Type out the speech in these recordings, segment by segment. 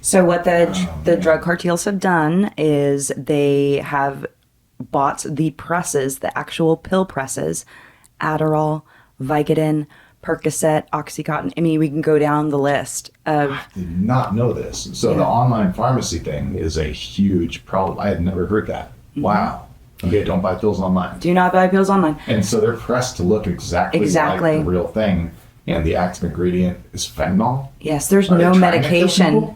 So what the drug cartels have done is they have bought the presses, the actual pill presses, Adderall, Vicodin, Percocet, Oxycontin. I mean, we can go down the list of. I did not know this. So the online pharmacy thing is a huge problem. I had never heard that. Mm-hmm. Wow. Okay, don't buy pills online. Do not buy pills online. And so they're pressed to look exactly like the real thing. And the active ingredient is fentanyl? Yes, there's no medication.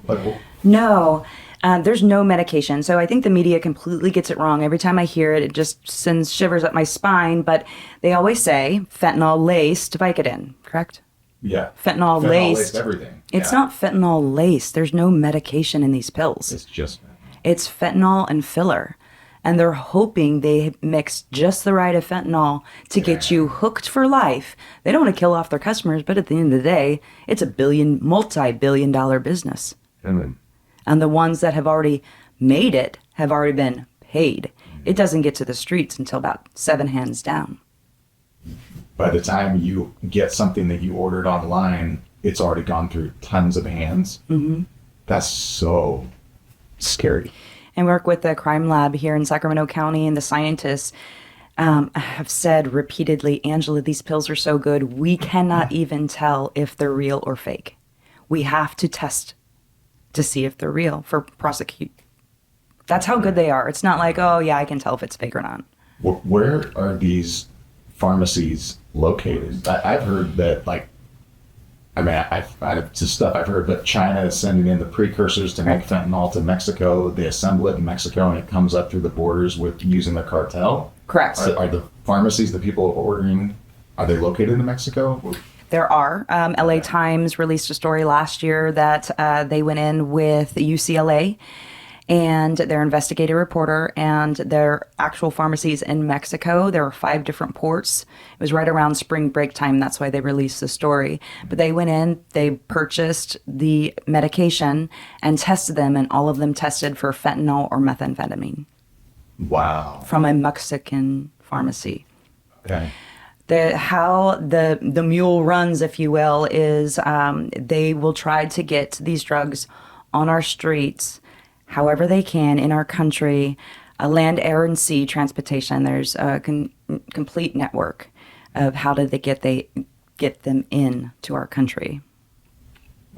No, there's no medication. So I think the media completely gets it wrong. Every time I hear it, it just sends shivers up my spine. But they always say fentanyl-laced Vicodin, correct? Yeah. Fentanyl-laced everything. It's not fentanyl-laced. There's no medication in these pills. It's just fentanyl. It's fentanyl and filler. And they're hoping they mix just the right of fentanyl to get you hooked for life. They don't want to kill off their customers, but at the end of the day, it's a multi-billion-dollar business. And the ones that have already made it have already been paid. It doesn't get to the streets until about 7 hands down. By the time you get something that you ordered online, it's already gone through tons of hands. Mm-hmm. That's so scary. And work with the crime lab here in Sacramento County, and the scientists have said repeatedly, Angela, these pills are so good, we cannot even tell if they're real or fake. We have to test to see if they're real for prosecute. That's how good they are. It's not like, oh yeah, I can tell if it's fake or not. Where are these pharmacies located? I've heard that, like, I mean, I've just stuff I've heard, but China is sending in the precursors to make fentanyl to Mexico. They assemble it in Mexico, and it comes up through the borders with using the cartel. Correct. Are the pharmacies that people are ordering, are they located in Mexico? There are. LA Times released a story last year that they went in with UCLA and their investigative reporter and their actual pharmacies in Mexico. There were 5 different ports. It was right around spring break time. That's why they released the story. But they went in, they purchased the medication and tested them, and all of them tested for fentanyl or methamphetamine. Wow. From a Mexican pharmacy. Okay. How the mule runs, if you will, is they will try to get these drugs on our streets however they can in our country, land, air, and sea transportation. There's a complete network of how did they get them in to our country.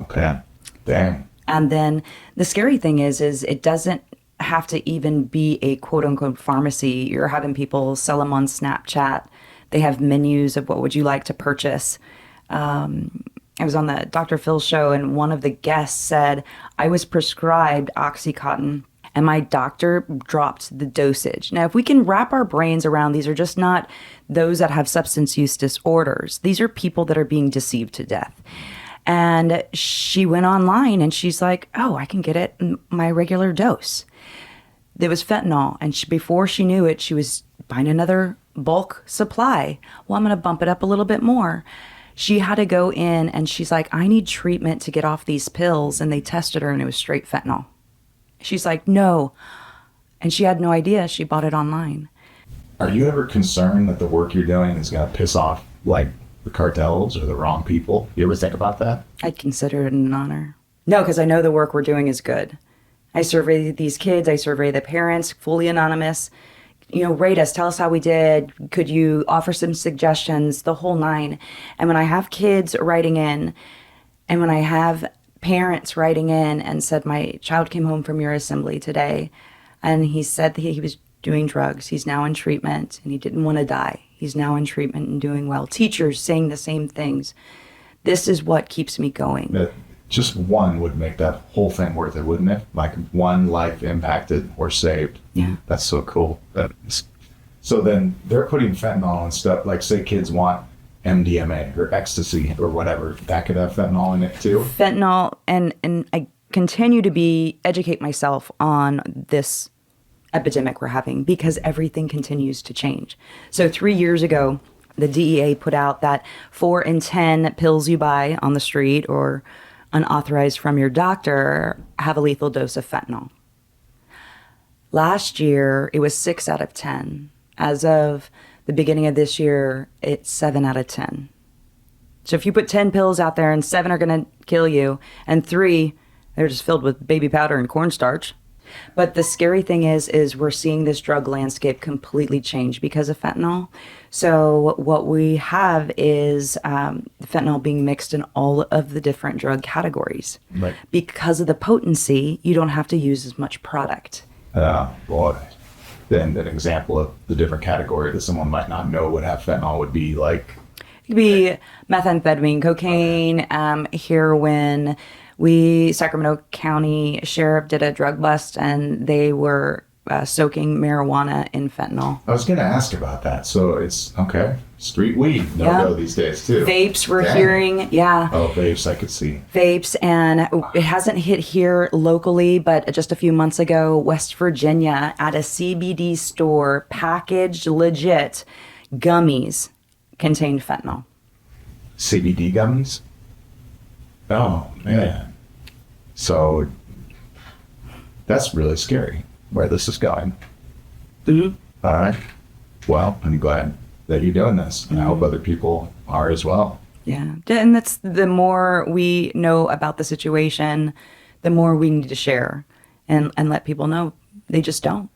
Okay. Dang. And then the scary thing is it doesn't have to even be a quote-unquote pharmacy. You're having people sell them on Snapchat. They have menus of what would you like to purchase. I was on the Dr. Phil show, and one of the guests said, I was prescribed Oxycontin, and my doctor dropped the dosage. Now, if we can wrap our brains around, these are just not those that have substance use disorders. These are people that are being deceived to death. And she went online, and she's like, oh, I can get it in my regular dose. There was fentanyl, and before she knew it, she was buying another bulk supply. Well, I'm going to bump it up a little bit more. She had to go in, and she's like, I need treatment to get off these pills. And they tested her, and it was straight fentanyl. She's like, no. And she had no idea. She bought it online. Are you ever concerned that the work you're doing is going to piss off, like, the cartels or the wrong people? You ever think about that? I'd consider it an honor. No, because I know the work we're doing is good. I survey these kids. I survey the parents, fully anonymous. Rate us, tell us how we did. Could you offer some suggestions? The whole 9. And when I have kids writing in, and when I have parents writing in and said, my child came home from your assembly today, and he said that he was doing drugs. He's now in treatment, and he didn't want to die. He's now in treatment and doing well. Teachers saying the same things. This is what keeps me going. Just one would make that whole thing worth it, wouldn't it? Like one life impacted or saved. Yeah. That's so cool. So then they're putting fentanyl and stuff, like say kids want MDMA or ecstasy or whatever. That could have fentanyl in it too? Fentanyl, and I continue to educate myself on this epidemic we're having because everything continues to change. So 3 years ago, the DEA put out that 4 in 10 pills you buy on the street or unauthorized from your doctor have a lethal dose of fentanyl. Last year, it was 6 out of 10. As of the beginning of this year, it's 7 out of 10. So if you put 10 pills out there and 7 are going to kill you and 3 They're just filled with baby powder and cornstarch. But the scary thing is we're seeing this drug landscape completely change because of fentanyl. So what we have is fentanyl being mixed in all of the different drug categories. Right. Because of the potency, you don't have to use as much product. Boy. Then an example of the different category that someone might not know would have fentanyl would be like... It could be methamphetamine, cocaine, heroin. Sacramento County Sheriff did a drug bust, and they were soaking marijuana in fentanyl. I was going to ask about that. So it's, okay, street weed, no-go these days, too. Vapes, we're hearing, yeah. Oh, vapes, I could see. Vapes, and it hasn't hit here locally, but just a few months ago, West Virginia, at a CBD store, packaged legit gummies contained fentanyl. CBD gummies? Oh, man. So that's really scary where this is going. Mm-hmm. All right. Well, I'm glad that you're doing this. And I hope other people are as well. Yeah. And that's the more we know about the situation, the more we need to share and let people know. They just don't.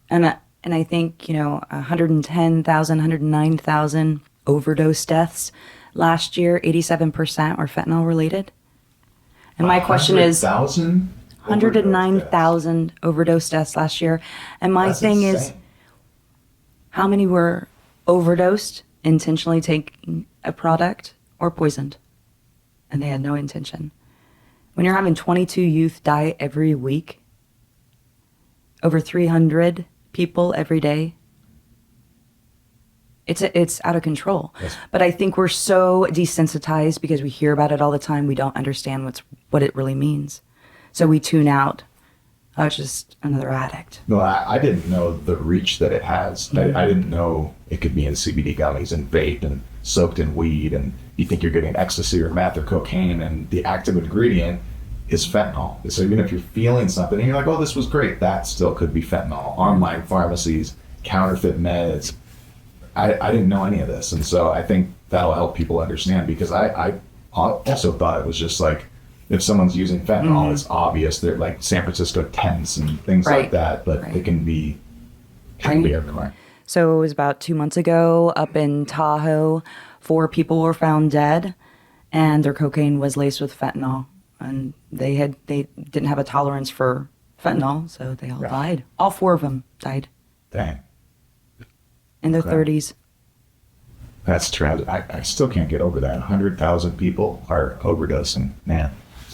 And I think, 110,000, 109,000 overdose deaths last year, 87% were fentanyl related. And my question is 109,000 overdose deaths last year. And my thing is, how many were overdosed, intentionally taking a product, or poisoned? And they had no intention. When you're having 22 youth die every week, over 300 people every day, it's out of control. Yes. But I think we're so desensitized because we hear about it all the time. We don't understand what it really means. So we tune out. Oh, it's just another addict. No, I didn't know the reach that it has. Mm-hmm. I didn't know it could be in CBD gummies and vape and soaked in weed. And you think you're getting ecstasy or meth or cocaine, and the active ingredient is fentanyl. So even if you're feeling something and you're like, oh, this was great, that still could be fentanyl. Online pharmacies, counterfeit meds. I didn't know any of this. And so I think that'll help people understand, because I also thought it was just like, if someone's using fentanyl, it's obvious. They're like San Francisco tents and things like that, but it can be everywhere. So it was about 2 months ago up in Tahoe, 4 people were found dead, and their cocaine was laced with fentanyl. And they didn't have a tolerance for fentanyl, so they all died. All 4 of them died. Dang. In their 30s. That's tragic. I still can't get over that. 100,000 people are overdosing. Man,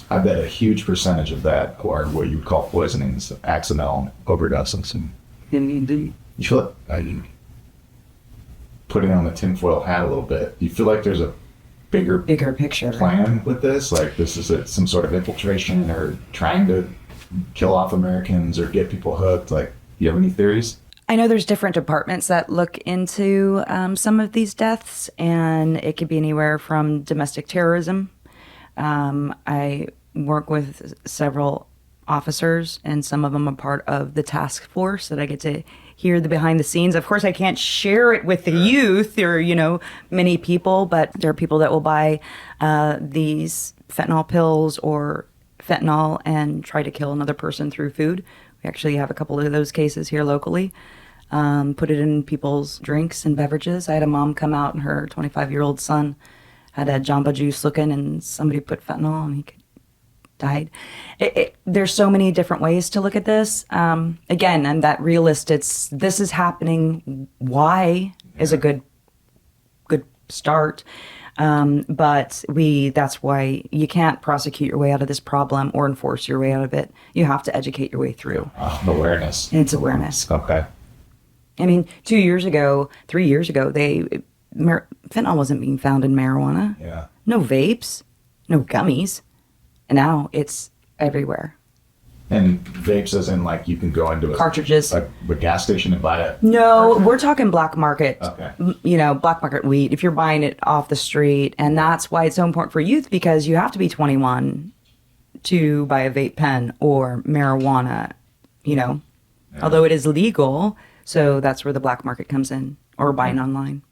I bet a huge percentage of that are what you would call poisonings, accidental overdoses. You feel like, putting on the tinfoil hat a little bit, you feel like there's a bigger picture plan with this? Like this is some sort of infiltration or trying to kill off Americans or get people hooked? Like, you have any theories? I know there's different departments that look into some of these deaths, and it could be anywhere from domestic terrorism. I work with several officers, and some of them are part of the task force that I get to hear the behind the scenes. Of course, I can't share it with the youth or, many people, but there are people that will buy these fentanyl pills or fentanyl and try to kill another person through food. We actually have a couple of those cases here locally. Put it in people's drinks and beverages. I had a mom come out, and her 25-year-old son had a Jamba Juice looking, and somebody put fentanyl, and he died. There's so many different ways to look at this. Again, I'm that realist. This is happening. Why is a good start. But that's why you can't prosecute your way out of this problem or enforce your way out of it. You have to educate your way through. Awareness. It's awareness. Okay. I mean, 3 years ago, fentanyl wasn't being found in marijuana. Yeah. No vapes, no gummies. And now it's everywhere. And vapes as in like you can go into cartridges, a gas station and buy it? No, we're talking black market. Okay. Black market weed, if you're buying it off the street. And that's why it's so important for youth, because you have to be 21 to buy a vape pen or marijuana, although it is legal. So that's where the black market comes in, or buying online.